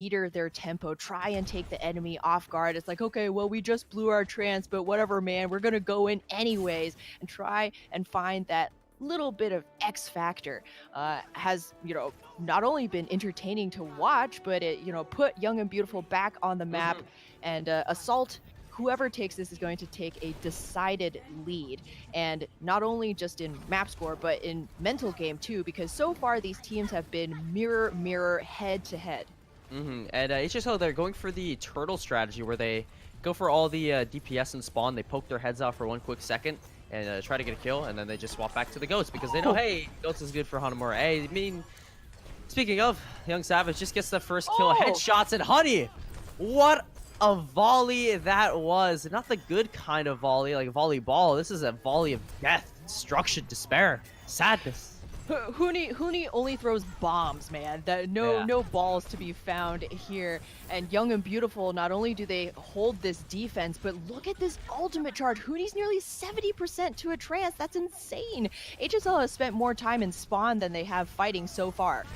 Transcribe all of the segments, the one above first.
meter their tempo, try and take the enemy off guard. It's like, okay, well, we just blew our trance, but whatever, man, we're gonna go in anyways and try and find that little bit of X factor. Has, not only been entertaining to watch, but it, put Young and Beautiful back on the map. And Assault, whoever takes this is going to take a decided lead, and not only just in map score but in mental game too, because so far these teams have been mirror head to head. And HSL, they're going for the turtle strategy where they go for all the DPS and spawn. They poke their heads out for 1 quick second and try to get a kill, and then they just swap back to the goats because they know, hey, goats is good for Hanamura. Hey, I mean, speaking of, Young Savage just gets the first kill, headshots, and Honey, what a volley that was. Not the good kind of volley, like volleyball. This is a volley of death, destruction, despair, sadness. Huni only throws bombs, man. No balls to be found here. And Young and Beautiful, not only do they hold this defense, but look at this ultimate charge. Huni's nearly 70% to a trance. That's insane. HSL has spent more time in spawn than they have fighting so far.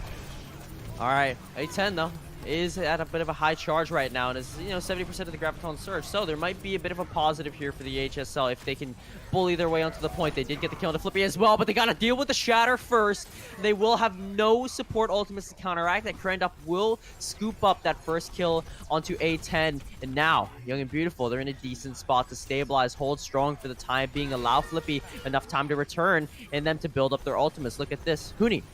All right, A10 though is at a bit of a high charge right now, and is 70% of the Graviton Surge, so there might be a bit of a positive here for the HSL if they can bully their way onto the point. They did get the kill on the Flippy as well, but they gotta deal with the Shatter first. They will have no support ultimates to counteract. That Krendop will scoop up that first kill onto A10, and now Young and Beautiful, they're in a decent spot to stabilize, hold strong for the time being, allow Flippy enough time to return and them to build up their ultimates. Look at this, Huni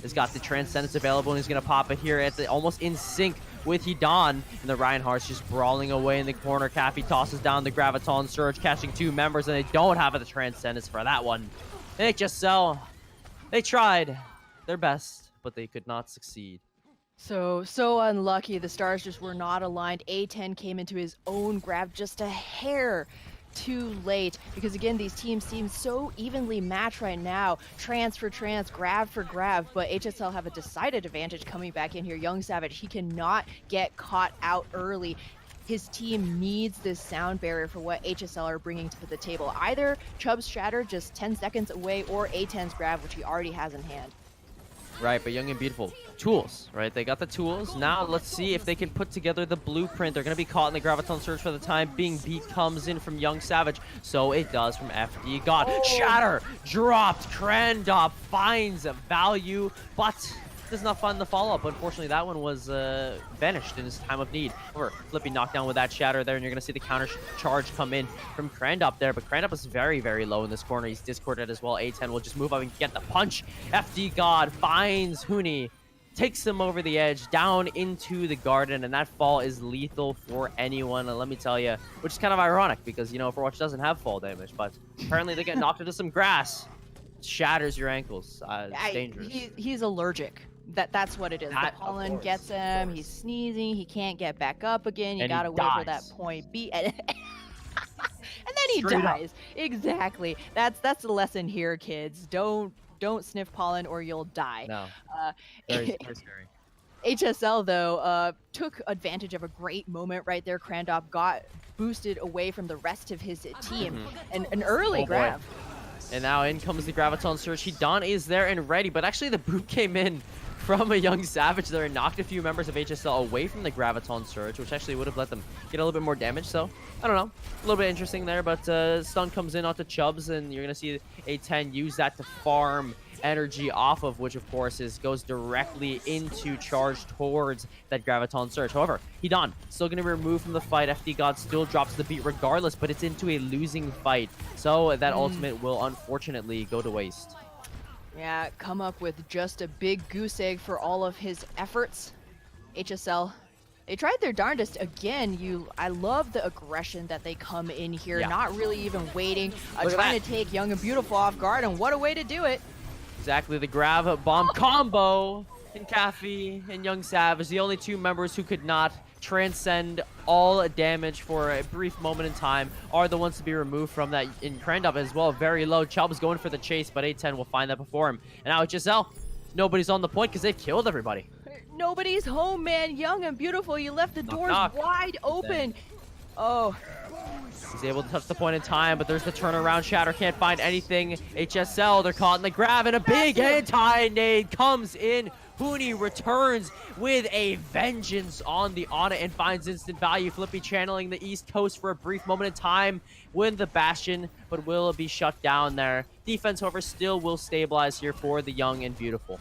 has got the Transcendence available, and he's going to pop it here at the almost in sync with Hidan. And the Reinhardt's just brawling away in the corner. Cappy tosses down the Graviton Surge, catching 2 members, and they don't have the Transcendence for that one. HSL, they tried their best, but they could not succeed. So unlucky. The stars just were not aligned. A10 came into his own grab just a hair too late, because again, these teams seem so evenly matched right now, trance for trance, grab for grab, but HSL have a decided advantage coming back in here. Young Savage, he cannot get caught out early. His team needs this sound barrier for what HSL are bringing to the table. Either Chubb's Shatter just 10 seconds away, or A10's grab, which he already has in hand. Right, but Young and Beautiful, tools, right? They got the tools. Now let's see if they can put together the blueprint. They're going to be caught in the Graviton Surge for the time being. Beat comes in from Young Savage. So it does from FD God. Shatter dropped. Krendop finds value, but does not find the follow-up. Unfortunately, that one was vanished in his time of need. Or Flippy knocked down with that Shatter there, and you're going to see the counter charge come in from Krendop there. But Krendop is very, very low in this corner. He's discorded as well. A10 will just move up and get the punch. FD God finds Huni, takes him over the edge, down into the garden, and that fall is lethal for anyone. And let me tell you, which is kind of ironic because, Overwatch doesn't have fall damage, but apparently they get knocked into some grass. Shatters your ankles. It's dangerous. He's allergic. That's what it is. The pollen gets him. He's sneezing. He can't get back up again. You gotta wait for that point B. And then he dies. Exactly. That's the lesson here, kids. Don't sniff pollen or you'll die. No. Very scary. HSL though took advantage of a great moment right there. Krendop got boosted away from the rest of his team, and an early grab. And now in comes the Graviton Surge. Hidan is there and ready, but actually the boot came in from a Young Savage there and knocked a few members of HSL away from the Graviton Surge, which actually would have let them get a little bit more damage. So, I don't know. A little bit interesting there, but stun comes in onto Chubbs, and you're going to see A10 use that to farm energy off of, which of course goes directly into charge towards that Graviton Surge. However, Hidan still going to be removed from the fight. FD God still drops the beat regardless, but it's into a losing fight. So that ultimate will unfortunately go to waste. Yeah, come up with just a big goose egg for all of his efforts. HSL, they tried their darndest again. I love the aggression that they come in here, not really even waiting, trying to take Young and Beautiful off guard, and what a way to do it. Exactly, the grab bomb combo in Caffey and Young Savage, the only 2 members who could not transcend all damage for a brief moment in time, are the ones to be removed from that. In Krendop as well, very low. Chubb's going for the chase, but A10 will find that before him. And now HSL, nobody's on the point because they've killed everybody. Nobody's home, man. Young and Beautiful, you left the doors wide open. Oh. He's able to touch the point in time, but there's the turnaround. Shatter can't find anything. HSL, they're caught in the grab, and a big anti-nade comes in. Huni returns with a vengeance on the Ana and finds instant value. Flippy channeling the East Coast for a brief moment in time with the Bastion, but will be shut down there. Defense, however, still will stabilize here for the young and beautiful.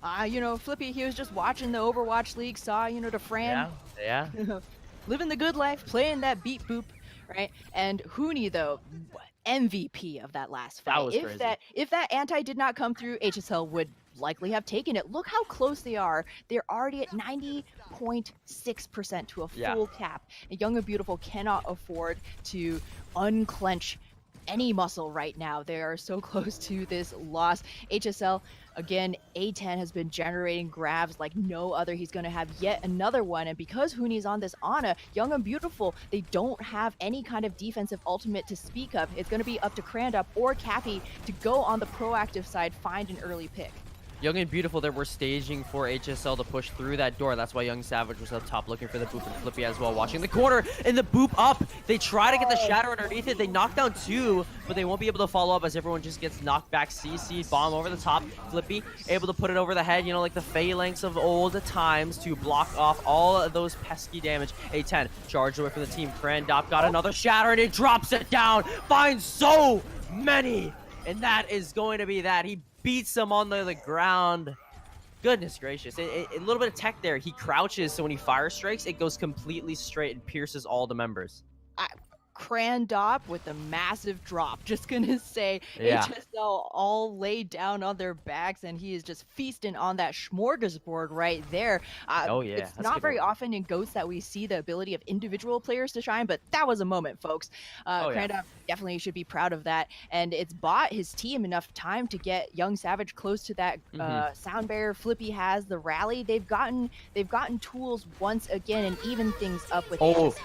Flippy, he was just watching the Overwatch League, saw, the Fran Yeah. living the good life, playing that beat boop, right? And Huni, though, MVP of that last fight. That was crazy. If that anti did not come through, HSL would likely have taken it. Look how close they are. They're already at 90.6% to a full cap. And Young and Beautiful cannot afford to unclench any muscle right now. They are so close to this loss. HSL, again, A10 has been generating grabs like no other. He's going to have yet another one. And because Huni's on this Ana, Young and Beautiful, they don't have any kind of defensive ultimate to speak of. It's going to be up to Crandup or Cappy to go on the proactive side, find an early pick. Young and Beautiful, that we're staging for HSL to push through that door. That's why Young Savage was up top looking for the boop, and Flippy as well watching the corner, and the boop up. They try to get the shatter underneath it. They knock down two, but they won't be able to follow up as everyone just gets knocked back. CC bomb over the top. Flippy able to put it over the head, like the phalanx of old times to block off all of those pesky damage. A10 charged away from the team. Crandop got another shatter, and it drops it down. Finds so many, and that is going to be that. He beats him on the ground. Goodness gracious. A little bit of tech there. He crouches, so when he fire strikes, it goes completely straight and pierces all the members. Crandop with a massive drop. Just gonna say, HSL all laid down on their backs, and he is just feasting on that smorgasbord right there. It's not very often in Ghosts that we see the ability of individual players to shine, but that was a moment, folks. Crandop definitely should be proud of that, and it's bought his team enough time to get Young Savage close to that sound barrier. Flippy has the rally. They've gotten tools once again and even things up with HSL.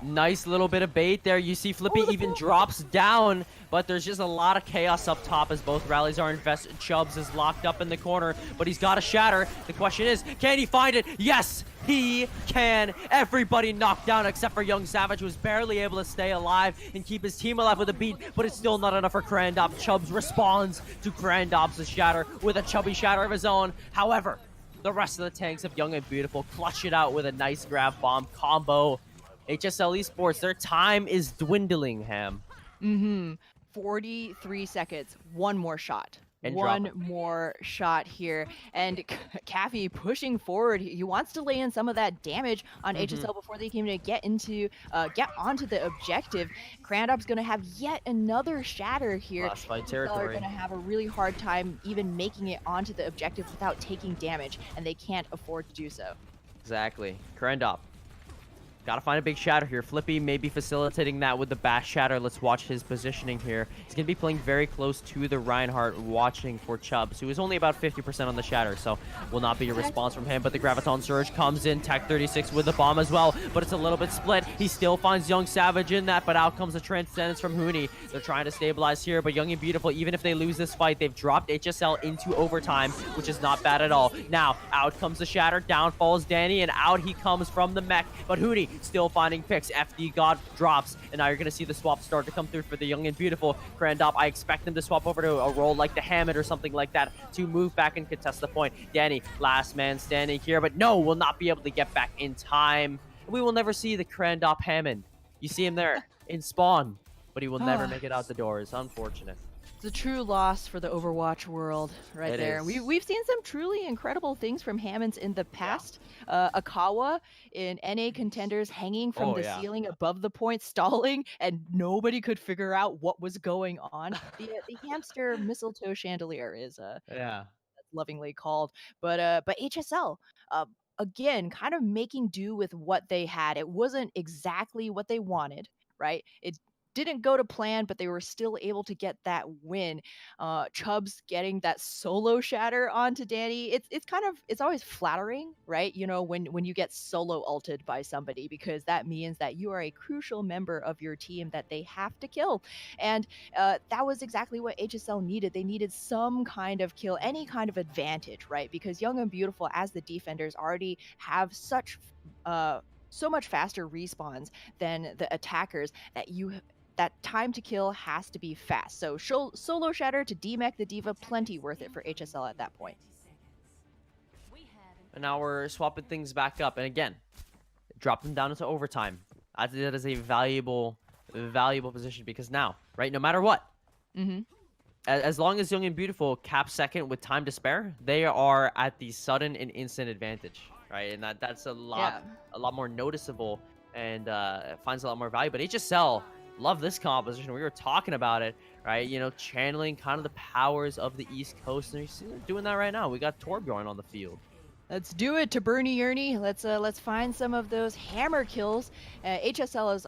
Nice little bit of bait there. You see Flippy even drops down, but there's just a lot of chaos up top as both rallies are invested. Chubbs is locked up in the corner, but he's got a shatter. The question is, can he find it? Yes, he can. Everybody knocked down except for Young Savage, who was barely able to stay alive and keep his team alive with a beat, but it's still not enough for Crandop. Chubbs responds to Crandop's shatter with a chubby shatter of his own. However, the rest of the tanks of Young and Beautiful clutch it out with a nice grab bomb combo. HSL Esports, their time is dwindling, Ham. 43 seconds. One more shot. And one more shot here. And Caffey pushing forward. He wants to lay in some of that damage on HSL before they can even get onto the objective. Crandop's going to have yet another shatter here. Last fight territory. They're going to have a really hard time even making it onto the objective without taking damage, and they can't afford to do so. Exactly. Crandop. Gotta find a big shatter here. Flippy may be facilitating that with the bash shatter. Let's watch his positioning here. He's going to be playing very close to the Reinhardt, watching for Chubbs, who is only about 50% on the shatter, so will not be a response from him. But the Graviton Surge comes in. Tech 36 with the bomb as well, but it's a little bit split. He still finds Young Savage in that, but out comes the Transcendence from Huni. They're trying to stabilize here, but Young and Beautiful, even if they lose this fight, they've dropped HSL into overtime, which is not bad at all. Now, out comes the shatter. Down falls Danny, and out he comes from the mech, but Huni still finding picks. FD God drops, and now you're going to see the swap start to come through for the Young and Beautiful. Crandop, I expect them to swap over to a role like the Hammond or something like that to move back and contest the point. Danny, last man standing here, but no, will not be able to get back in time. We will never see the Crandop Hammond. You see him there in spawn, but he will never make it out the door. It's unfortunate. It's a true loss for the Overwatch world right there. We've seen some truly incredible things from Hammonds in the past. Akawa in NA Contenders hanging from the ceiling above the point, stalling, and nobody could figure out what was going on. The hamster mistletoe chandelier is that's lovingly called. But HSL, again, kind of making do with what they had. It wasn't exactly what they wanted, right? It didn't go to plan, but they were still able to get that win. Chubbs getting that solo shatter onto Danny. It's always flattering, right? When you get solo ulted by somebody, because that means that you are a crucial member of your team that they have to kill. And that was exactly what HSL needed. They needed some kind of kill, any kind of advantage, right? Because Young and Beautiful, as the defenders, already have so much faster respawns than the attackers that time to kill has to be fast. So solo shatter to demech the diva, plenty worth it for HSL at that point. And now we're swapping things back up. And again, drop them down into overtime. I think that is a valuable position because now, right, no matter what, Mm-hmm. as long as Young and Beautiful cap second with time to spare, they are at the sudden and instant advantage, right? And that's Yeah. a lot more noticeable and finds a lot more value. But HSL, love this composition. We were talking about it, right? You know, channeling kind of the powers of the East Coast, and you see they're doing that right now. We got Torbjorn on the field. Let's do it to Bernie Ernie. Let's find some of those hammer kills. HSL is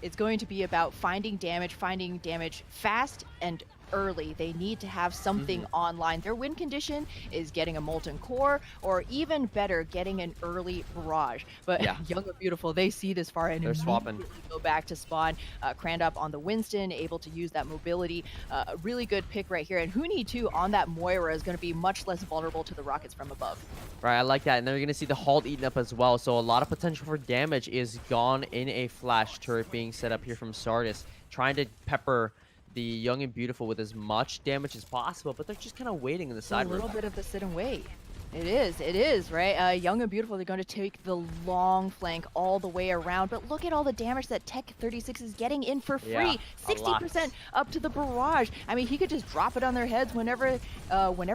it's going to be about finding damage fast and early. They need to have something online. Their win condition is getting a molten core, or even better, getting an early barrage. But Yeah. Young and Beautiful, they see this far and They're swapping. immediately go back to spawn. Crandup on the Winston, able to use that mobility. A really good pick right here. And Huni too on that Moira is going to be much less vulnerable to the rockets from above. Right, I like that. And then you're going to see the halt eaten up as well. So a lot of potential for damage is gone in a flash turret being set up here from Sardis. Trying to pepper the Young and Beautiful with as much damage as possible, but they're just kind of waiting in the side. A little bit of the sit and wait. It is, right? Young and Beautiful, they're going to take the long flank all the way around, but look at all the damage that Tech 36 is getting in for free. Yeah, 60% up to the barrage. I mean, he could just drop it on their heads whenever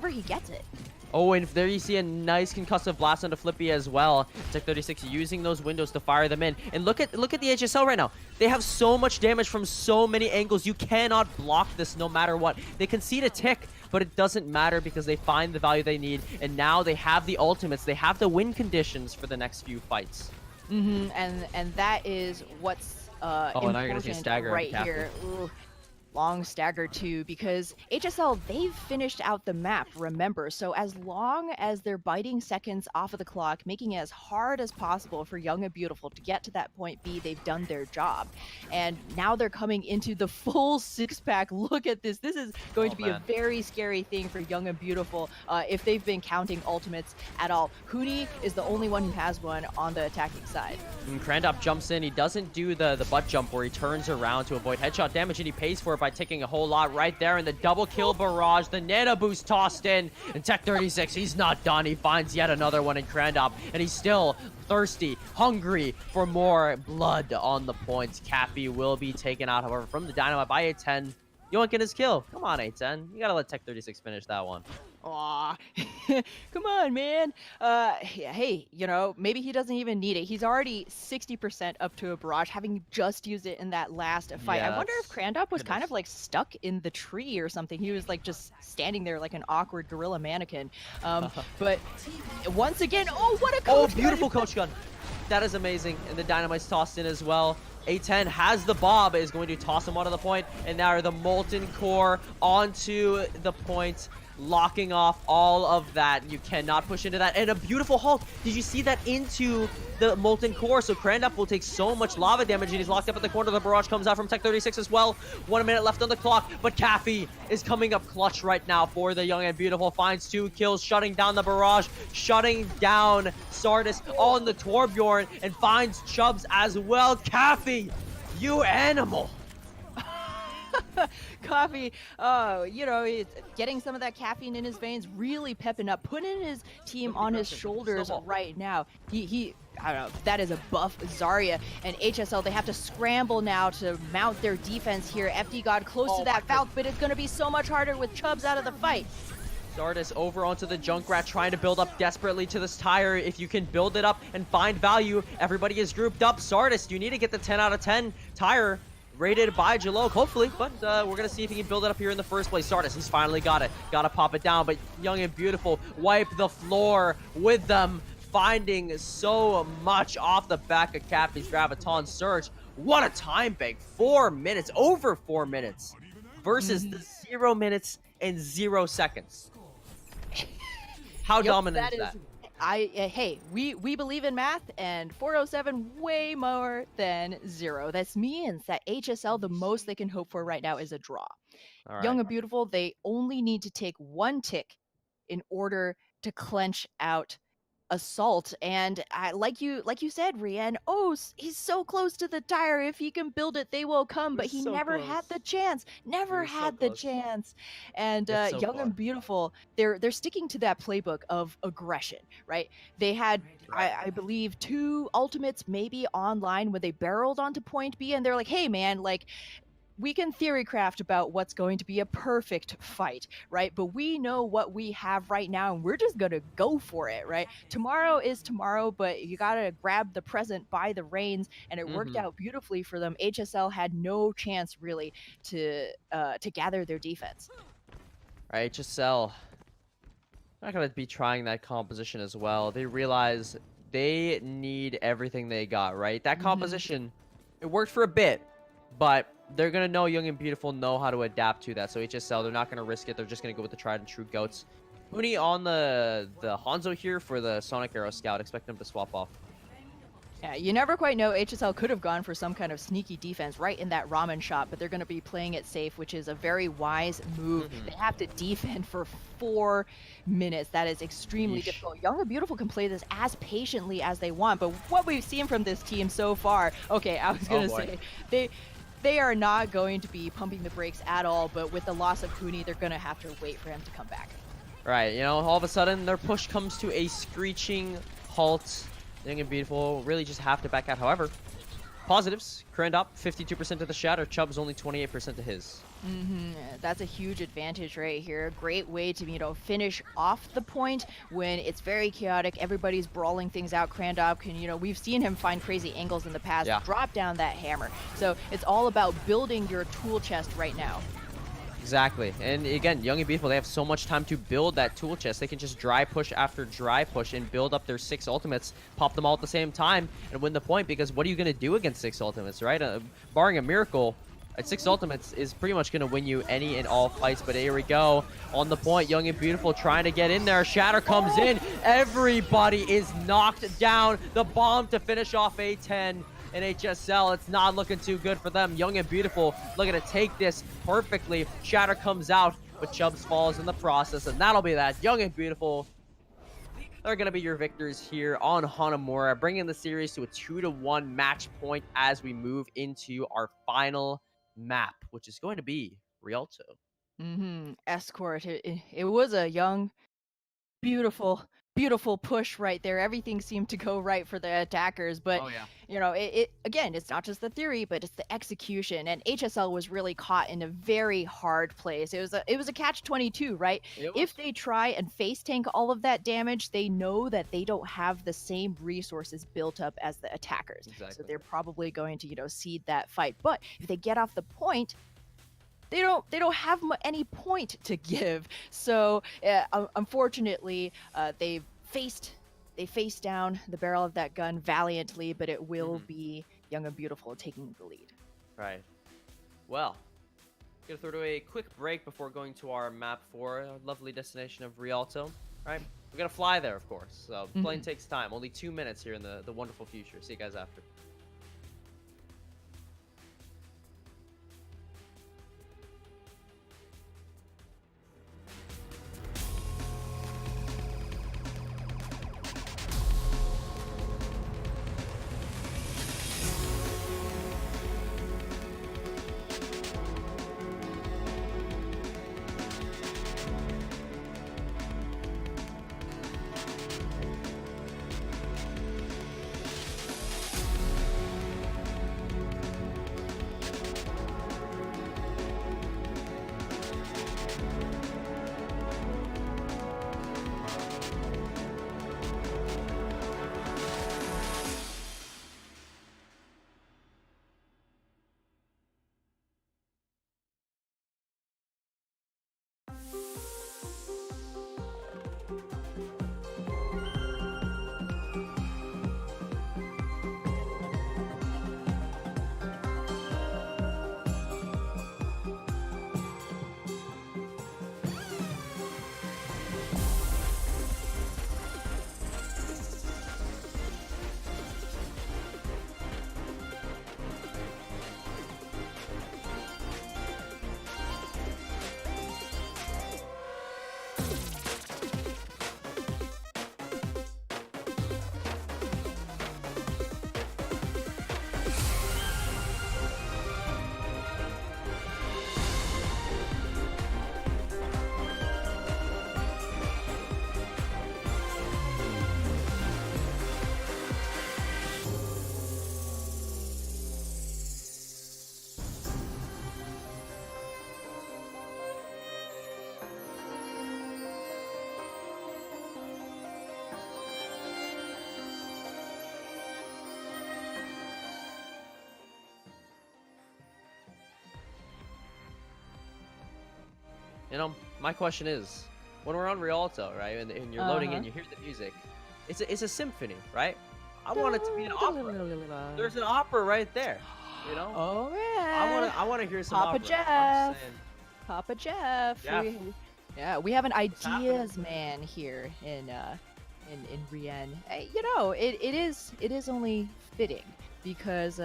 he gets it. Oh, and there you see a nice concussive blast onto Flippy as well. Tech 36 using those windows to fire them in. And look at the HSL right now. They have so much damage from so many angles. You cannot block this no matter what. They concede a tick, but it doesn't matter because they find the value they need. And now they have the ultimates. They have the win conditions for the next few fights. And that is what's and now you're gonna see a stagger right here. Ooh. Long stagger too, because HSL, they've finished out the map, remember, so as long as they're biting seconds off of the clock, making it as hard as possible for Young and Beautiful to get to that point B, they've done their job. And now they're coming into the full six-pack. Look at this. This is going to be a very scary thing for Young and Beautiful if they've been counting ultimates at all. Huni is the only one who has one on the attacking side. And Krandop jumps in. He doesn't do the butt jump where he turns around to avoid headshot damage, and he pays for it by taking a whole lot right there. And the double kill barrage, the nano boost tossed in, and Tech 36, he's not done. He finds yet another one in Krandop, and he's still thirsty, hungry for more blood on the points. Cappy will be taken out, however, from the Dynamite by A10. Yoinking his kill. Come on, A10. You gotta let Tech 36 finish that one. Aw, come on, man. Yeah, hey, you know, maybe he doesn't even need it. He's already 60% up to a barrage, having just used it in that last fight. Yeah, I wonder if Krandop was kind of like stuck in the tree or something. He was like just standing there like an awkward gorilla mannequin. But once again, oh, what a coach gun. Beautiful coach gun. That is amazing. And the Dynamite's tossed in as well. A10 has the Bob, is going to toss him onto the point, and now the Molten Core onto the point, locking off all of that. You cannot push into that. And a beautiful halt. Did you see that into the Molten Core? So Krandop will take so much lava damage, and he's locked up at the corner. The barrage comes out from Tech 36 as well. 1 minute left on the clock, but Caffey is coming up clutch right now for the Young and Beautiful. Finds 2 kills, shutting down the barrage, shutting down Sardis on the Torbjorn, and finds Chubbs as well. Caffey, you animal. Coffee, you know, he's getting some of that caffeine in his veins, really pepping up, putting his team on his shoulders right now. I don't know, that is a buff Zarya, and HSL, they have to scramble now to mount their defense here. FD God close to that Falc, but it's going to be so much harder with Chubbs out of the fight. Sardis over onto the Junkrat, trying to build up desperately to this tire. If you can build it up and find value, everybody is grouped up. Sardis, you need to get the 10 out of 10 tire rated by Jalok, hopefully, but we're going to see if he can build it up here in the first place. Sardis, he's finally got it. Got to pop it down, but Young and Beautiful wipe the floor with them, finding so much off the back of Cappy's Graviton Surge. What a time bank. 4 minutes, over 4 minutes, versus the 0 minutes and 0 seconds. How dominant is that? Hey, we believe in math, and 407 way more than 0. That's means that HSL, the most they can hope for right now is a draw. All right. Young and Beautiful, they only need to take 1 tick in order to clench out assault. And like you said, Rian, oh, he's so close to the tire. If he can build it, they will come. We're But he so never had close. the chance. We Never were so had the close. chance. And Yet so Young and far. Beautiful, they're sticking to that playbook of aggression, right? They had, Right. I believe, two ultimates maybe online when they barreled onto point B, and they're like, hey man, like, we can theorycraft about what's going to be a perfect fight, right? But we know what we have right now, and we're just gonna go for it, right? Tomorrow is tomorrow, but you gotta grab the present by the reins, and it worked Mm-hmm. out beautifully for them. HSL had no chance really to gather their defense. Right, HSL. Not gonna be trying that composition as well. They realize they need everything they got, right? That Hmm. composition, it worked for a bit, but they're gonna know Young and Beautiful know how to adapt to that. So HSL, they're not gonna risk it. They're just gonna go with the tried and true goats. Uni on the Hanzo here for the Sonic Arrow Scout. Expect them to swap off. Yeah, you never quite know. HSL could have gone for some kind of sneaky defense right in that ramen shop, but they're going to be playing it safe, which is a very wise move. Mm-hmm. They have to defend for 4 minutes. That is extremely Yeesh. difficult. Young and Beautiful can play this as patiently as they want, but what we've seen from this team so far, okay, I was Oh going to boy. say, they are not going to be pumping the brakes at all, but with the loss of Huni, they're going to have to wait for him to come back. Right, you know, all of a sudden their push comes to a screeching halt. Young and Beautiful really just have to back out. However, positives, Krend up 52% to the Shatter, Chubb's only 28% to his. That's a huge advantage right here. Great way to, finish off the point when it's very chaotic. Everybody's brawling things out. Krandop can, we've seen him find crazy angles in the past, Yeah. drop down that hammer. So it's all about building your tool chest right now. Exactly. And again, Young and Beautiful, they have so much time to build that tool chest. They can just dry push after dry push and build up their 6 ultimates, pop them all at the same time, and win the point, because what are you going to do against 6 ultimates, right? Barring a miracle, at 6 ultimates is pretty much going to win you any and all fights. But here we go. On the point, Young and Beautiful trying to get in there. Shatter comes in. Everybody is knocked down. The bomb to finish off A10. In HSL, it's not looking too good for them. Young and Beautiful looking to take this perfectly. Shatter comes out, but Chubbs falls in the process, and that'll be that. Young and Beautiful, they're going to be your victors here on Hanamura, bringing the series to a 2-1 match point as we move into our final map, which is going to be Rialto. Escort. It was a young, beautiful, beautiful push right there. Everything seemed to go right for the attackers, but Oh, yeah. it again, it's not just the theory, but it's the execution. And HSL was really caught in a very hard place. It was a catch-22, right? It was. If they try and face tank all of that damage, they know that they don't have the same resources built up as the attackers. So Exactly. they're probably going to, cede that fight. But if they get off the point, they don't have any point to give. So unfortunately, they faced down the barrel of that gun valiantly, but it will be Young and Beautiful taking the lead. Right. Well, gonna throw to a quick break before going to our map for a lovely destination of Rialto. Right. We gotta fly there, of course. So plane takes time. Only 2 minutes here in the wonderful future. See you guys after. You know, my question is, when we're on Rialto, right, and you're loading in, you hear the music. It's a symphony, right? I want it to be an opera. There's an opera right there. You know? Oh man. I wanna hear some Papa opera. Jeff. I'm just saying. Papa Jeff. Jeff. We have an What's ideas man here in Rien. You know, it is only fitting because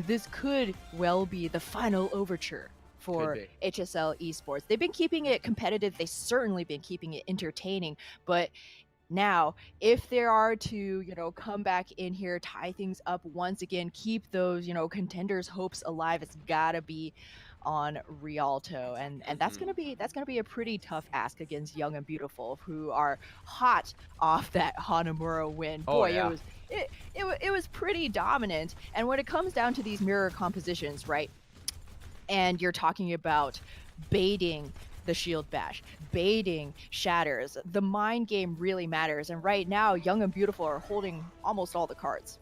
this could well be the final overture for HSL Esports. They've been keeping it competitive. They've certainly been keeping it entertaining, but now, if they are to, you know, come back in here, tie things up once again, keep those, you know, contenders' hopes alive, it's gotta be on Rialto, and that's gonna be a pretty tough ask against Young and Beautiful, who are hot off that Hanamura win. Boy, yeah. it was pretty dominant. And when it comes down to these mirror compositions, right? And you're talking about baiting the shield bash, baiting shatters. The mind game really matters, and right now, Young and Beautiful are holding almost all the cards.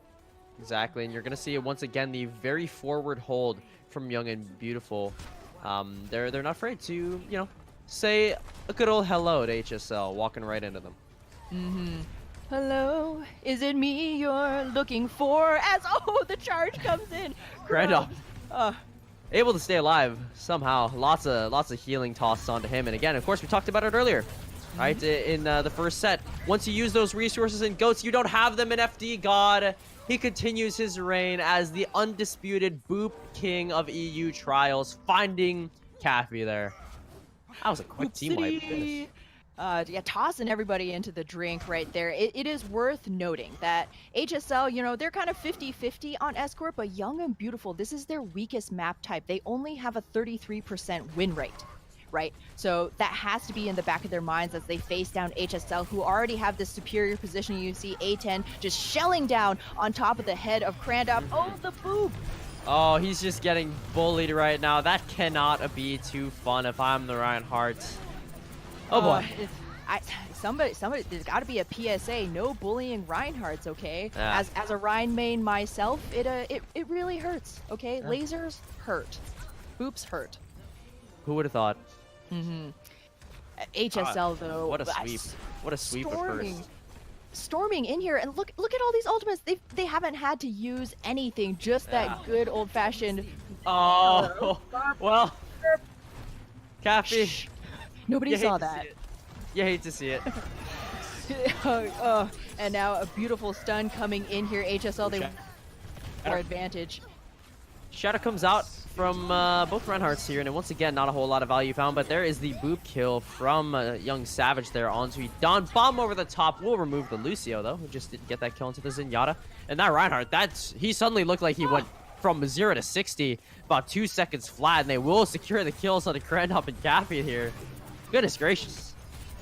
Exactly, and you're gonna see once again the very forward hold from Young and Beautiful. They're not afraid to, you know, say a good old hello to HSL, walking right into them. Hello, is it me you're looking for? As the charge comes in. Randolph. Able to stay alive somehow. Lots of healing tossed onto him, and again, of course, we talked about it earlier, right? In the first set, once you use those resources in Goats, you don't have them in FD God. He continues his reign as the undisputed Boop King of EU Trials, finding Caffey there. That was a quick team wipe. Goodness. Yeah, tossing everybody into the drink right there. It is worth noting that HSL, you know, they're kind of 50-50 on Escort, but Young and Beautiful, this is their weakest map type. They only have a 33% win rate, right? So that has to be in the back of their minds as they face down HSL, who already have this superior position. You see A10 just shelling down on top of the head of Krandop. Oh, the boop! Oh, he's just getting bullied right now. That cannot be too fun if I'm the Reinhardt. Oh boy. Somebody, there's got to be a PSA. No bullying Reinhardts, okay? Yeah. As a Rein main myself, it really hurts, okay? Yeah. Lasers hurt. Boops hurt. Who would have thought? HSL though. What a sweep! What a sweep at first. Storming in here, and look at all these ultimates. They haven't had to use anything. Just that good old fashioned. Oh well. Caffey. Nobody saw that. You hate to see it. And now a beautiful stun coming in here. HSL, they for advantage. Shadow comes out from both Reinhardts here, and once again, not a whole lot of value found, but there is the boop kill from Young Savage there onto Don. Bomb over the top will remove the Lucio, though, who just didn't get that kill into the Zenyatta. And that Reinhardt, he suddenly looked like he went from 0 to 60 about 2 seconds flat, and they will secure the kills on the Krandop and Caffey here. Goodness gracious.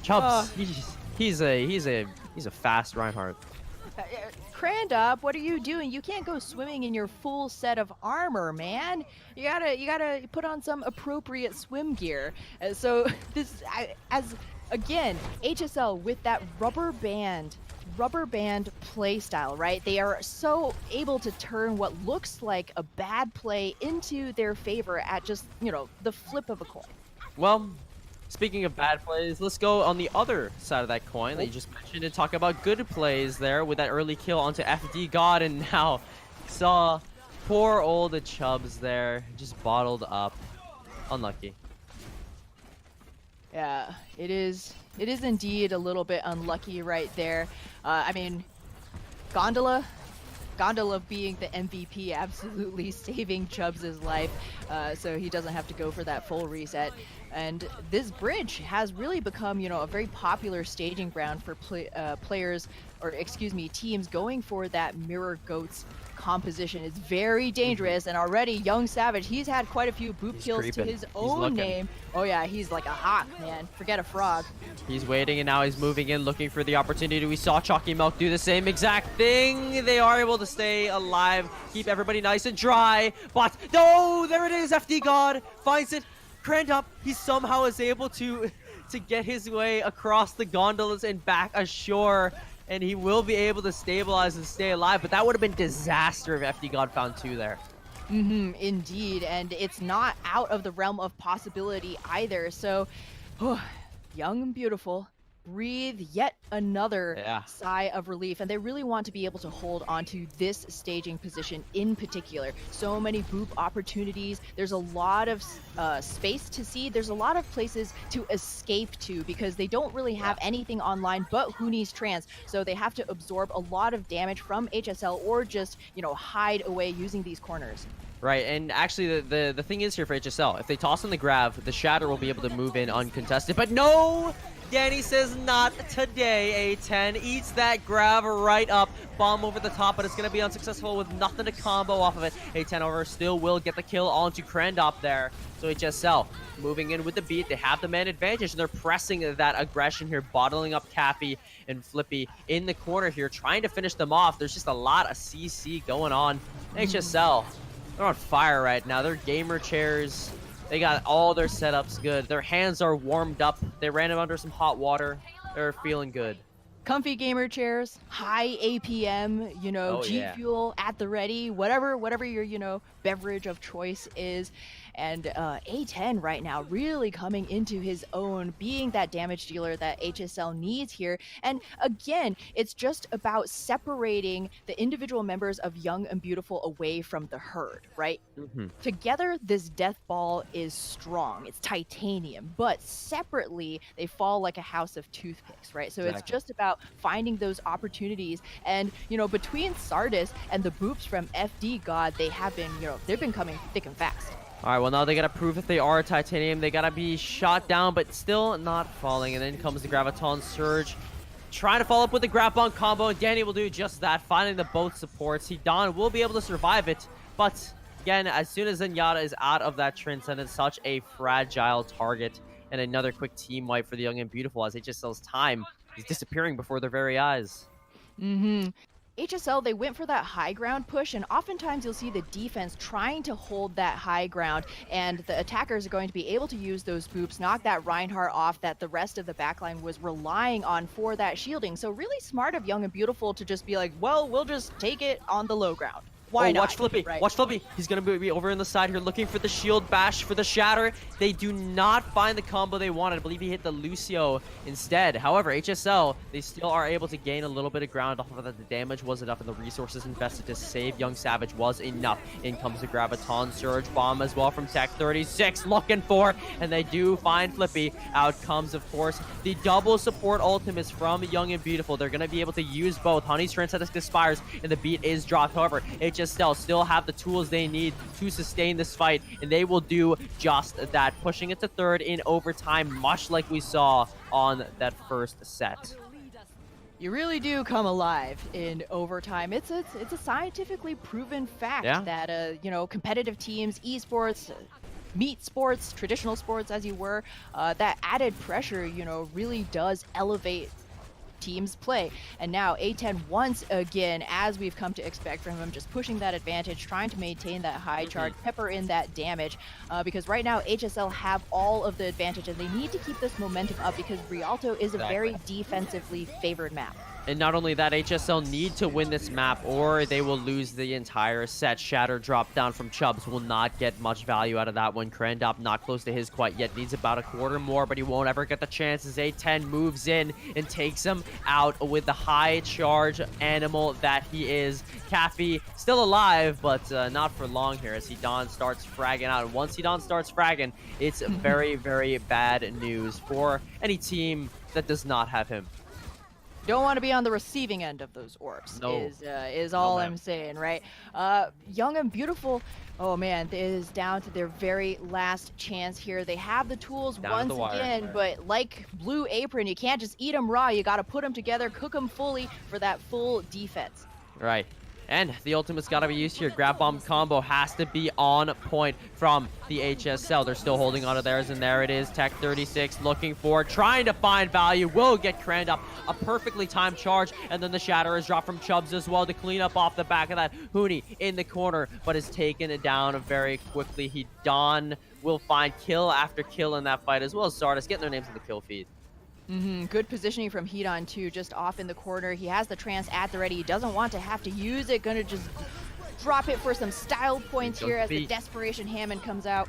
Chubbs, he's a fast Reinhardt. Krandop, what are you doing? You can't go swimming in your full set of armor, man. You gotta put on some appropriate swim gear. So this, again, HSL with that rubber band play style, right? They are so able to turn what looks like a bad play into their favor at just, you know, the flip of a coin. Well, speaking of bad plays, let's go on the other side of that coin that you just mentioned and talk about good plays there with that early kill onto FD God, and now saw poor old Chubbs there just bottled up. Unlucky. Yeah, it is indeed a little bit unlucky right there. I mean, Gondola being the MVP, absolutely saving Chubbs' life, so he doesn't have to go for that full reset. And this bridge has really become, you know, a very popular staging ground for players, or excuse me, teams going for that Mirror Goats composition. It's very dangerous, and already Young Savage, he's had quite a few boop kills to his own name. Oh yeah, he's like a hawk, man. Forget a frog. He's waiting, and now he's moving in, looking for the opportunity. We saw Chalky Milk do the same exact thing. They are able to stay alive, keep everybody nice and dry. But no, there it is. FD God finds it. Krandop, he somehow is able to get his way across the gondolas and back ashore, and he will be able to stabilize and stay alive, but that would have been disaster if FD God found 2 there. Indeed, and it's not out of the realm of possibility either. So Young and beautiful, breathe yet another Yeah. sigh of relief, and they really want to be able to hold onto this staging position in particular. So many boop opportunities. There's a lot of space to see. There's a lot of places to escape to because they don't really have anything online but Huni's trance. So they have to absorb a lot of damage from HSL or just, hide away using these corners. Right, and actually the thing is here for HSL, if they toss in the grab, the Shatter will be able to move in uncontested. But no! Danny says not today. A10 eats that grab right up. Bomb over the top, but it's going to be unsuccessful with nothing to combo off of it. A10, however, still will get the kill onto Krendop there. So HSL moving in with the beat. They have the man advantage, and they're pressing that aggression here, bottling up Cappy and Flippy in the corner here, trying to finish them off. There's just a lot of CC going on. HSL, they're on fire right now. They're gamer chairs. They got all their setups good. Their hands are warmed up. They ran them under some hot water. They're feeling good. Comfy gamer chairs, high APM, G Fuel at the ready, whatever your, beverage of choice is. And A10 right now really coming into his own, being that damage dealer that HSL needs here. And again, it's just about separating the individual members of Young and Beautiful away from the herd, right? Together, this death ball is strong. It's titanium, but separately, they fall like a house of toothpicks, right? So it's just about finding those opportunities. And, between Sardis and the boops from FD God, they have been, they've been coming thick and fast. All right, well, now they got to prove if they are titanium. They got to be shot down, but still not falling. And then comes the Graviton Surge. Trying to follow up with the grab on combo, and Danny will do just that, finding the both supports. Hidan will be able to survive it, but again, as soon as Zenyatta is out of that Transcendence, such a fragile target. And another quick team wipe for the Young and Beautiful as HSL's time is disappearing before their very eyes. HSL, they went for that high ground push, and oftentimes you'll see the defense trying to hold that high ground, and the attackers are going to be able to use those boops, knock that Reinhardt off that the rest of the backline was relying on for that shielding. So really smart of Young and Beautiful to just be like, well, we'll just take it on the low ground. Why not? Watch Flippy. Right? Watch Flippy. He's going to be over in the side here looking for the shield bash for the Shatter. They do not find the combo they wanted. I believe he hit the Lucio instead. However, HSL, they still are able to gain a little bit of ground off of that. The damage was enough and the resources invested to save Young Savage was enough. In comes the Graviton Surge Bomb as well from Tech 36 looking for, and they do find Flippy. Out comes, of course, the double support ultimates from Young and Beautiful. They're going to be able to use both. Honey's Transcendence expires and the beat is dropped. However, HSL still have the tools they need to sustain this fight, and they will do just that, pushing it to third in overtime, much like we saw on that first set. You really do come alive in overtime. It's a scientifically proven fact that competitive teams, esports, meat sports, traditional sports as you were, that added pressure, really does elevate teams play. And now A10 once again, as we've come to expect from him, just pushing that advantage, trying to maintain that high charge, pepper in that damage, because right now HSL have all of the advantage and they need to keep this momentum up because Rialto is a very defensively favored map. And not only that, HSL need to win this map or they will lose the entire set. Shatter drop down from Chubbs will not get much value out of that one. Krendop not close to his quite yet. Needs about a quarter more, but he won't ever get the chances. A10 moves in and takes him out with the high charge animal that he is. Caffey still alive, but not for long here as Hidan starts fragging out. And once Hidan starts fragging, it's very, very bad news for any team that does not have him. Don't want to be on the receiving end of those orbs, is all I'm saying, right? Young and Beautiful, oh man, it is down to their very last chance here. They have the tools once again, but like Blue Apron, you can't just eat them raw. You got to put them together, cook them fully for that full defense. Right. And the ultimate's got to be used here. Grab bomb combo has to be on point from the HSL. They're still holding on to theirs, and there it is. Tech 36 looking for, trying to find value. Will get Krendop. A perfectly timed charge, and then the Shatter is dropped from Chubbs as well to clean up off the back of that. Huni in the corner, but is taken down very quickly. Hidan will find kill after kill in that fight, as well as Sardis getting their names in the kill feed. Good positioning from Hidan too, just off in the corner. He has the trance at the ready. He doesn't want to have to use it. Gonna just drop it for some style points here as the Desperation Hammond comes out.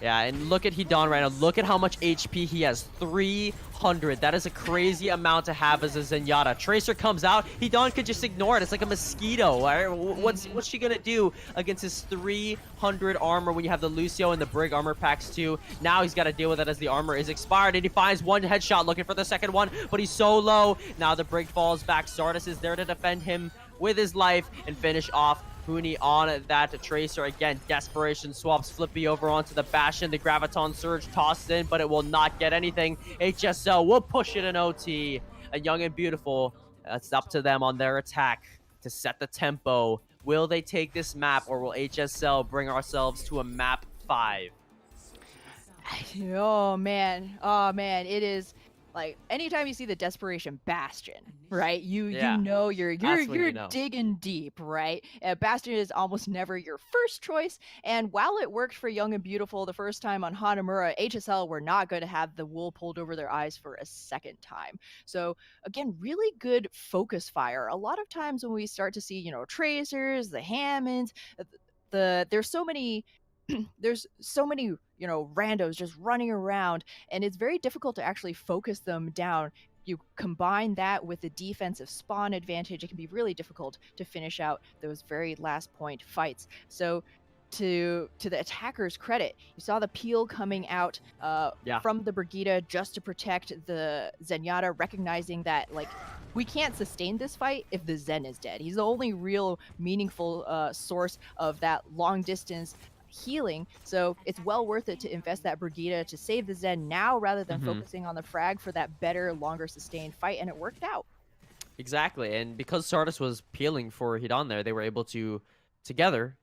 Yeah, and look at Hidan right now. Look at how much HP he has. 300. That is a crazy amount to have as a Zenyatta. Tracer comes out. Hidan could just ignore it. It's like a mosquito. Right? What's she gonna do against his 300 armor when you have the Lucio and the Brig armor packs too? Now he's got to deal with it as the armor is expired, and he finds one headshot looking for the second one, but he's so low. Now the Brig falls back. Zardes is there to defend him with his life and finish off Huni on that Tracer. Again, desperation swaps Flippy over onto the Bastion. The Graviton Surge tossed in, but it will not get anything. HSL will push it in OT. And Young and Beautiful, it's up to them on their attack to set the tempo. Will they take this map, or will HSL bring ourselves to a map 5? Oh man, it is like anytime you see the Desperation Bastion, right? You know you're digging deep, right? Bastion is almost never your first choice, and while it worked for Young and Beautiful the first time on Hanamura, HSL were not going to have the wool pulled over their eyes for a second time. So again, really good focus fire. A lot of times when we start to see, Tracers, the Hammonds, there's so many randos just running around, and it's very difficult to actually focus them down. You combine that with the defensive spawn advantage, it can be really difficult to finish out those very last point fights. So to the attacker's credit, you saw the peel coming out from the Brigitte just to protect the Zenyatta, recognizing that we can't sustain this fight if the Zen is dead. He's the only real meaningful source of that long distance healing, so it's well worth it to invest that Brigitte to save the Zen now rather than focusing on the frag for that better, longer sustained fight, and it worked out. Exactly, and because Zardes was peeling for Hidan there, they were able to together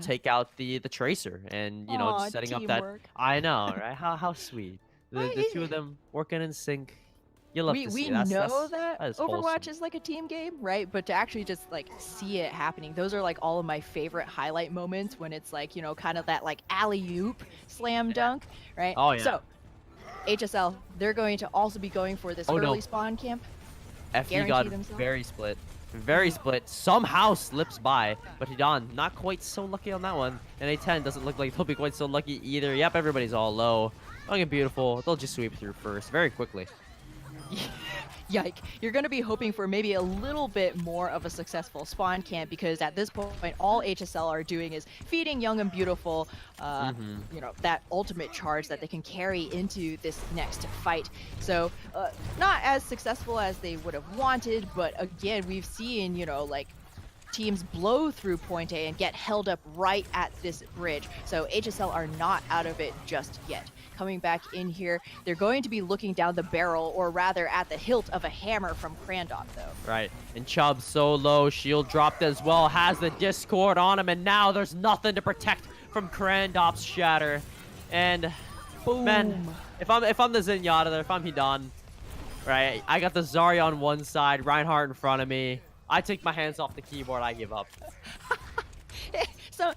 take out the Tracer, and setting up that. I know, right? How sweet. The two of them working in sync. You love to see. We know that Overwatch wholesome. Is like a team game, right? But to actually just see it happening, those are all of my favorite highlight moments when it's kind of that alley-oop slam dunk, right? Oh yeah. So HSL, they're going to also be going for this early spawn camp. FE got very split. Very split. Somehow slips by, but Hidan not quite so lucky on that one. And A10 doesn't look like they'll be quite so lucky either. Yep, everybody's all low. Young and Beautiful, they'll just sweep through first very quickly. Yike. You're going to be hoping for maybe a little bit more of a successful spawn camp, because at this point, all HSL are doing is feeding Young and Beautiful, that ultimate charge that they can carry into this next fight. So, not as successful as they would have wanted, but again, we've seen, teams blow through point A and get held up right at this bridge. So HSL are not out of it just yet. Coming back in here, they're going to be looking down the barrel, or rather at the hilt of a hammer from Krandop, though. Right, and Chubb so low, shield dropped as well, has the Discord on him, and now there's nothing to protect from Krandop's shatter. And boom. Man, if I'm the Zenyatta there, if I'm Hidan, right, I got the Zarya on one side, Reinhardt in front of me. I take my hands off the keyboard, I give up. So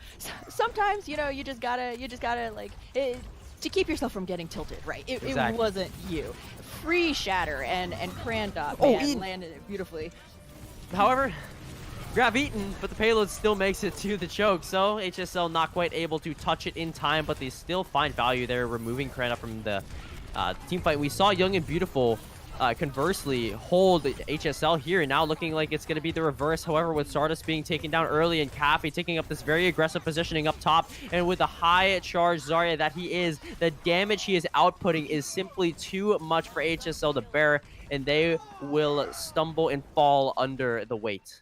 sometimes, you just gotta to keep yourself from getting tilted, right? Exactly. It wasn't you. Free shatter and Krandop landed it beautifully. However, grab eaten, but the payload still makes it to the choke, so HSL not quite able to touch it in time, but they still find value there, removing Krandop from the team fight. We saw Young and Beautiful conversely hold HSL here, and now looking like it's going to be the reverse. However, with Zardes being taken down early and Cappy taking up this very aggressive positioning up top, and with a high charge Zarya that he is, the damage he is outputting is simply too much for HSL to bear, and they will stumble and fall under the weight.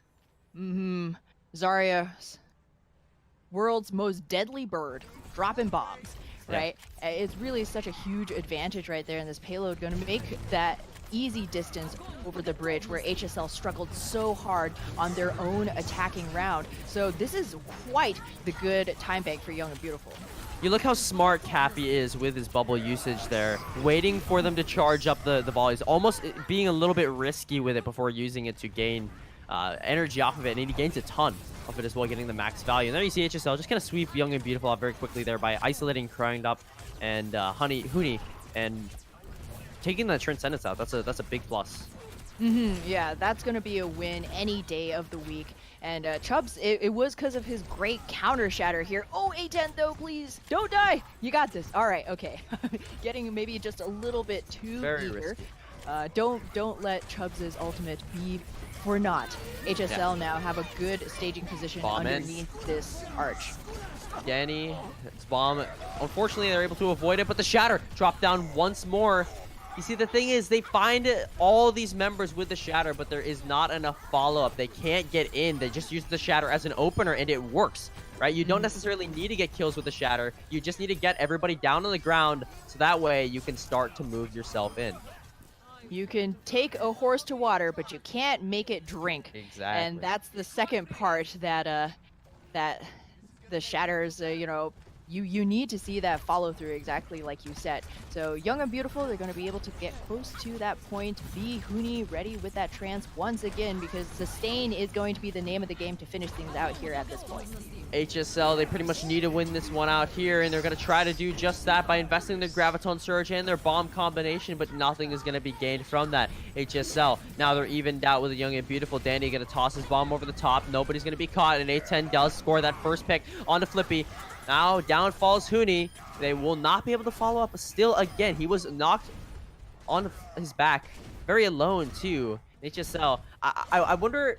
Zarya, world's most deadly bird, dropping bombs, right? Yeah. It's really such a huge advantage right there, and this payload going to make that easy distance over the bridge where HSL struggled so hard on their own attacking round. So this is quite the good time bank for Young and Beautiful. You look how smart Cappy is with his bubble usage there, waiting for them to charge up the volleys, almost being a little bit risky with it before using it to gain energy off of it, and he gains a ton of it as well, getting the max value. And there you see HSL just kind of sweep Young and Beautiful out very quickly there by isolating Krandop and Huni, and taking the Transcendence out. That's a big plus. Yeah, that's going to be a win any day of the week. And Chubbs, it was because of his great counter shatter here. Oh, A10 though, please don't die. You got this. All right, okay. Getting maybe just a little bit too Very eager. risky. Don't let Chubbs' ultimate be for naught. HSL now have a good staging position Bomb in. underneath this arch. Danny, it's bomb. Unfortunately, they're able to avoid it, but the shatter dropped down once more. You see, the thing is, they find all these members with the shatter, but there is not enough follow-up. They can't get in. They just use the shatter as an opener, and it works, right? You don't necessarily need to get kills with the shatter. You just need to get everybody down on the ground, so that way you can start to move yourself in. You can take a horse to water, but you can't make it drink. Exactly. And that's the second part that that the shatters, you need to see that follow through exactly like you said. So Young and Beautiful, they're going to be able to get close to that point. Be Huni ready with that trance once again, because sustain is going to be the name of the game to finish things out here at this point. HSL, they pretty much need to win this one out here, and they're going to try to do just that by investing in the Graviton Surge and their bomb combination, but nothing is going to be gained from that. HSL, now they're evened out with a Young and Beautiful. Danny going to toss his bomb over the top. Nobody's going to be caught, and A10 does score that first pick onto Flippy. Now down falls Huni. They will not be able to follow up. Still, again, he was knocked on his back. Very alone, too. HSL, I wonder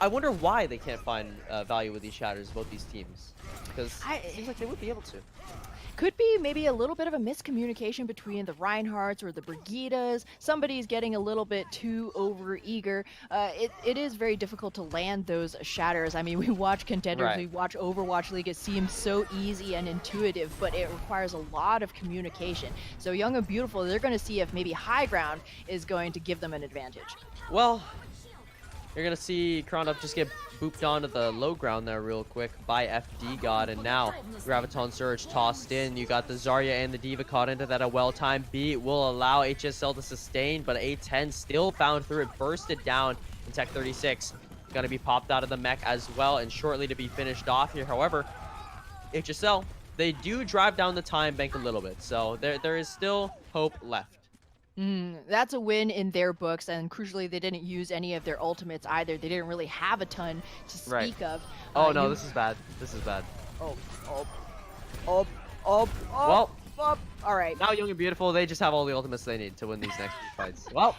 why they can't find value with these shatters, both these teams. Because it seems like they would be able to. Could be maybe a little bit of a miscommunication between the Reinhardts or the Brigidas. Somebody's getting a little bit too over-eager. It is very difficult to land those shatters. I mean, we watch Contenders, Right. we watch Overwatch League. It seems so easy and intuitive, but it requires a lot of communication. So Young and Beautiful, they're going to see if maybe high ground is going to give them an advantage. Well, you're going to see Crowned just get booped onto the low ground there real quick by FD God, and now Graviton Surge tossed in. You got the Zarya and the D.Va caught into that. A well-timed beat will allow HSL to sustain, but A10 still found through it, bursted down in Tech 36. Going to be popped out of the mech as well, and shortly to be finished off here. However, HSL, they do drive down the time bank a little bit, so there is still hope left. That's a win in their books, and crucially, they didn't use any of their ultimates either. They didn't really have a ton to speak of. Oh no, this is bad. This is bad. Well, all right. Now Young and Beautiful, they just have all the ultimates they need to win these next few fights. Well,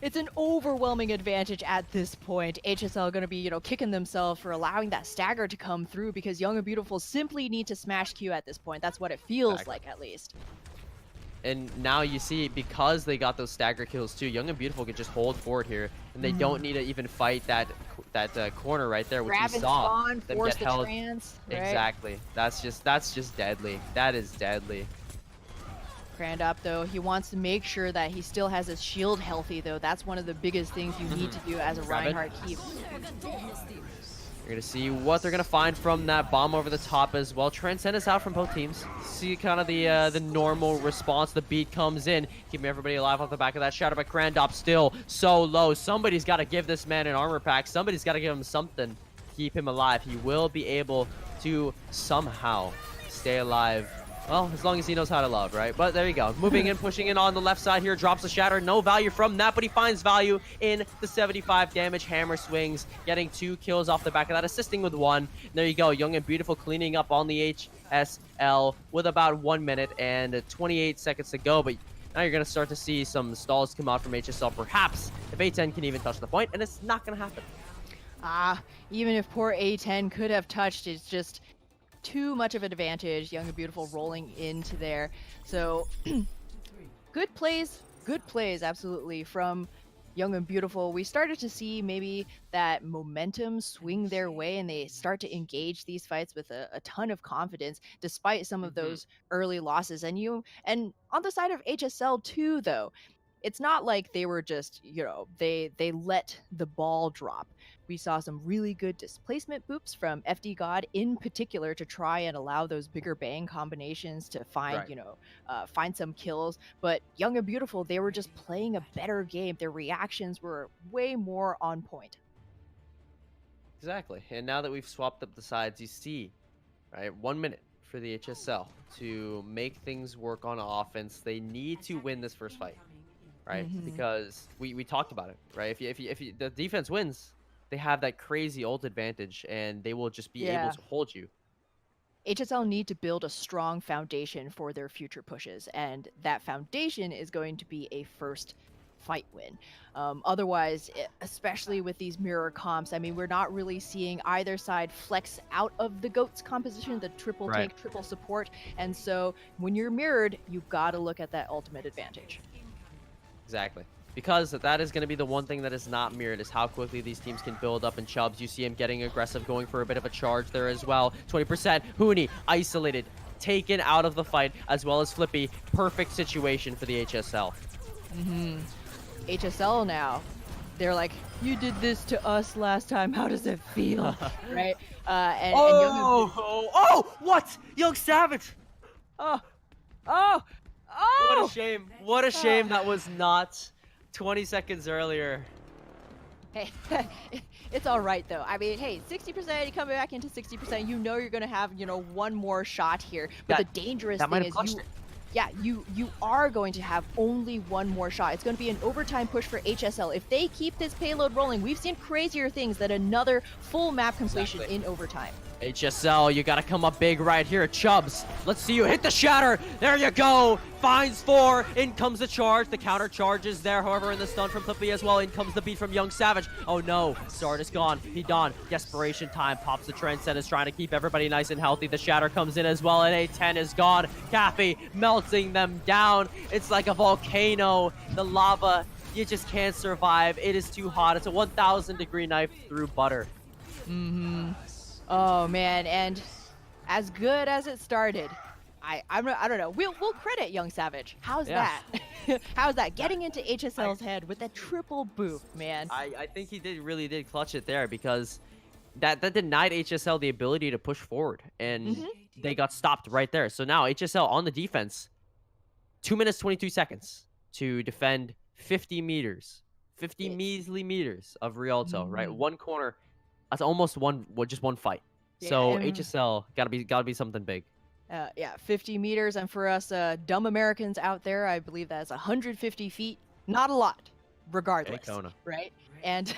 It's an overwhelming advantage at this point. HSL going to be, kicking themselves for allowing that stagger to come through, because Young and Beautiful simply need to smash Q at this point. That's what it feels like, at least. and now you see, because they got those stagger kills too, Young and Beautiful can just hold forward here, and they don't need to even fight that corner right there, which Grab we and saw spawn, them force get the held. trans. Right? Exactly. That's just deadly. That is deadly. Crandop, though, he wants to make sure that he still has his shield healthy, though. That's one of the biggest things you need to do as a Grab it. Reinhardt keep. You're going to see what they're going to find from that bomb over the top as well. Transcend is out from both teams. See kind of the normal response. The beat comes in, keeping everybody alive off the back of that shatter, but Crandop still so low. Somebody's got to give this man an armor pack. Somebody's got to give him something to keep him alive. He will be able to somehow stay alive. Well, as long as he knows how to love, right? But there you go. Moving in, pushing in on the left side here. Drops a shatter. No value from that, but he finds value in the 75 damage. Hammer swings, getting 2 kills off the back of that, assisting with 1. And there you go. Young and Beautiful cleaning up on the HSL with about 1 minute and 28 seconds to go. But now you're going to start to see some stalls come out from HSL. Perhaps if A10 can even touch the point, and it's not going to happen. Even if poor A10 could have touched, it's just too much of an advantage. Young and Beautiful rolling into there. So good plays, absolutely, from Young and Beautiful. We started to see maybe that momentum swing their way, and they start to engage these fights with a ton of confidence, despite some of those early losses. And on the side of HSL too, though, it's not like they were just, they let the ball drop. We saw some really good displacement boops from FD God in particular to try and allow those bigger bang combinations to find, find some kills. But Young and Beautiful, they were just playing a better game. Their reactions were way more on point. Exactly. And now that we've swapped up the sides, you see, right, 1 minute for the HSL to make things work on offense. They need to win this first fight, right? Because we talked about it, right? If the defense wins, they have that crazy ult advantage, and they will just be able Yeah. to hold you. HSL need to build a strong foundation for their future pushes, and that foundation is going to be a first fight win. Otherwise, especially with these mirror comps, I mean, we're not really seeing either side flex out of the GOATS composition, the triple Right. tank, triple support. And so when you're mirrored, you got to look at that ultimate advantage. Exactly. Because that is going to be the one thing that is not mirrored, is how quickly these teams can build up. And Chubbs, you see him getting aggressive, going for a bit of a charge there as well. 20%. Hooney isolated, taken out of the fight, as well as Flippy. Perfect situation for the HSL. HSL now, they're like, you did this to us last time. How does it feel? Right? And Oh, what? Young Savage. oh, oh, What a oh! shame. What a shame that was not 20 seconds earlier. Hey, it's all right though. I mean, hey, 60%, you come back into 60%, you know you're gonna have, one more shot here. But the dangerous that might thing have is clutched it. yeah, you are going to have only one more shot. It's going to be an overtime push for HSL. If they keep this payload rolling, we've seen crazier things than another full map completion in overtime. HSL, you gotta come up big right here. Chubbs, let's see you hit the shatter. There you go. Finds 4. In comes the charge. The counter charge is there, however, in the stun from Flippy as well. In comes the beat from Young Savage. Oh no, Start is gone. He done. Desperation time. Pops the Transcend, is trying to keep everybody nice and healthy. The shatter comes in as well, and A10 is gone. Cappy melting them down. It's like a volcano. The lava, you just can't survive. It is too hot. It's a 1,000-degree knife through butter. Oh man, and as good as it started, I don't know. We'll credit Young Savage. How's that? How's that? Getting into HSL's head with that triple boof, man. I think he really did clutch it there, because that denied HSL the ability to push forward, and they got stopped right there. So now HSL on the defense, 2 minutes 22 seconds to defend 50 meters, 50 measly meters of Rialto, right? One corner. That's almost just one fight. Yeah, So and- HSL gotta be something big. Yeah, 50 meters, and for us dumb Americans out there, I believe that's 150 feet. Not a lot, regardless, Kona. right? And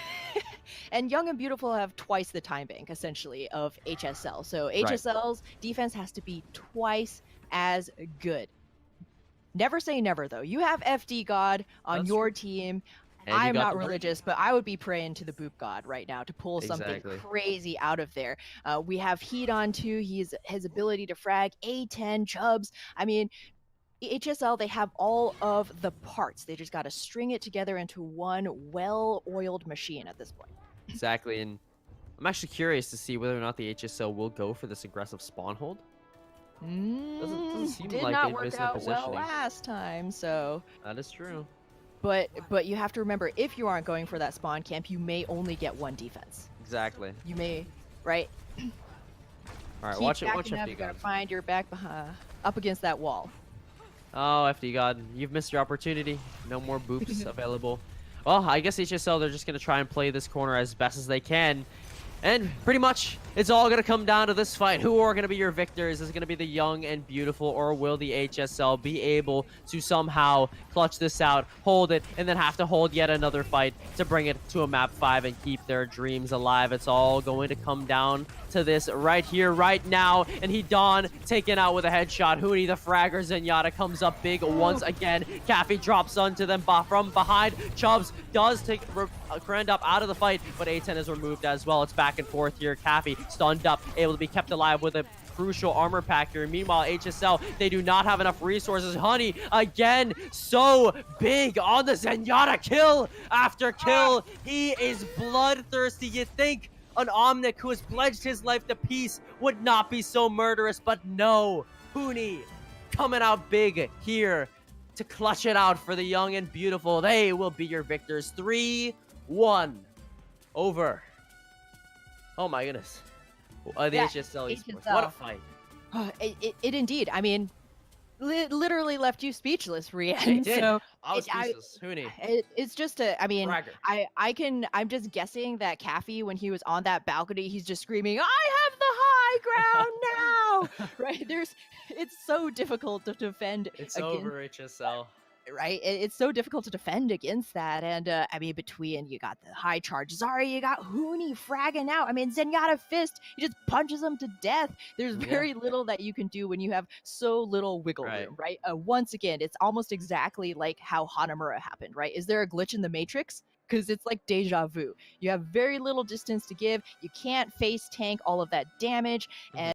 and Young and Beautiful have twice the time bank, essentially, of HSL. So HSL's defense has to be twice as good. Never say never, though. You have FD God on That's your true. team. And you I'm got not the break. religious, but I would be praying to the Boop God right now to pull something Exactly. crazy out of there. We have Heat on too. His ability to frag, A10, Chubbs. I mean, HSL, they have all of the parts. They just got to string it together into one well-oiled machine at this point. Exactly, and I'm actually curious to see whether or not the HSL will go for this aggressive spawn hold. Doesn't seem Did like not they've work missed out their well positioning. last time, so. That is true. But you have to remember, if you aren't going for that spawn camp, you may only get one defense. Exactly. You may, right? All right, Keep watch it. Watch backing up, FD you gotta God. find your back up against that wall. Oh, FD God, you've missed your opportunity. No more boops available. Well, I guess HSL, they're just gonna try and play this corner as best as they can. And pretty much, it's all going to come down to this fight. Who are going to be your victors? Is it going to be the Young and Beautiful, or will the HSL be able to somehow clutch this out, hold it, and then have to hold yet another fight to bring it to a map 5 and keep their dreams alive? It's all going to come down to this right here, right now. And Hedon taken out with a headshot. Hooney, the fragger, Zenyatta comes up big once again. Caffey drops onto them from behind. Chubbs does take Grand up out of the fight, but A10 is removed as well. It's back and forth here. Caffey stunned up, able to be kept alive with a crucial armor pack here. Meanwhile, HSL, they do not have enough resources. Honey, again, so big on the Zenyatta, kill after kill. He is bloodthirsty. You think an Omnic who has pledged his life to peace would not be so murderous, but no. Hooney coming out big here to clutch it out for the Young and Beautiful. They will be your victors. 3-1 over. Oh my goodness. The Yeah, HSL Esports. HSL. What a fight. It indeed. I mean, literally left you speechless, Rian. It did. So I was it- I- speechless. Hooney. it's just I mean, Fragger. I'm just guessing that Caffey, when he was on that balcony, he's just screaming, I have the high ground now. Right? It's so difficult to defend It's against. over, HSL. right? It's so difficult to defend against that. And I mean, between you got the high charge Zarya, you got Huni fragging out. I mean, Zenyatta Fist, he just punches them to death. There's Yeah. very little that you can do when you have so little wiggle Right. room, right? Once again, it's almost exactly like how Hanamura happened, right? Is there a glitch in the Matrix? Because it's like deja vu. You have very little distance to give. You can't face tank all of that damage. And